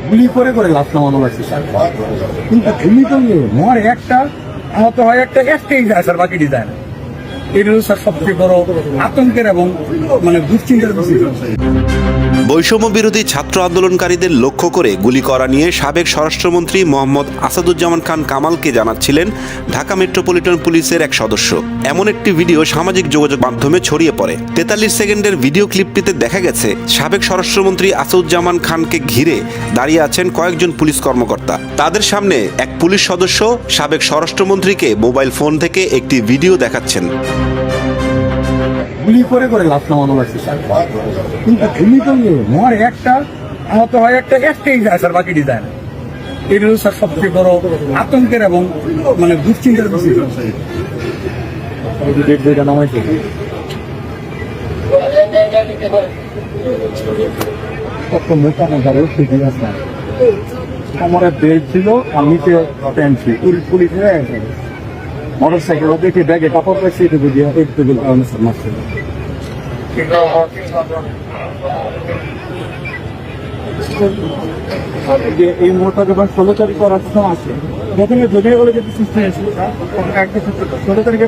গুলি করে করে লাশ নামানো হয়েছে স্যার, কিন্তু গুলি করলে মর একটা আহত হয় একটাই যায় স্যার, বাকি যায় না। এটা স্যার সবচেয়ে বড় আতঙ্কের এবং দুশ্চিন্তার বিষয়। বৈষম্য বিরোধী ছাত্র আন্দোলনকারীদের লক্ষ্য করে গুলি করা নিয়ে সাবেক স্বরাষ্ট্রমন্ত্রী মোহাম্মদ আসাদুজ্জামান খান কামালকে জানাচ্ছিলেন ঢাকা মেট্রোপলিটন পুলিশের এক সদস্য। এমন একটি ভিডিও সামাজিক যোগাযোগ মাধ্যমে ছড়িয়ে পড়ে। 43 সেকেন্ডের ভিডিও ক্লিপটিতে দেখা গেছে সাবেক স্বরাষ্ট্রমন্ত্রী আসাদুজ্জামান খানকে ঘিরে দাঁড়িয়ে আছেন কয়েকজন পুলিশ কর্মকর্তা। তাদের সামনে এক পুলিশ সদস্য সাবেক স্বরাষ্ট্রমন্ত্রীকে মোবাইল ফোন থেকে একটি ভিডিও দেখাচ্ছেন। গুলি করে করে লাশ নামানো হয়েছে স্যার, কিন্তু গুলি করলে মর একটা আহত হয় একটাই যায় স্যার, বাকি যায় না। এটা স্যার সবচেয়ে বড় আতঙ্কের এবং দুশ্চিন্তার বিষয়। নামাইছে কত মোটা মোটা আমার বেল্ট ছিল, আমি প্যান্ট ছিল, পুলিশ মোটর সাইকেল দেখে ব্যাগে কাপড় পাইছি, এটুকু দিয়ে একটু মারছে। এই মোটটা যখন 16 তারিখ করার সময় আছে, প্রথমে দুনিয়া বলে যেতে সুস্থ হয়েছিল 16 তারিখে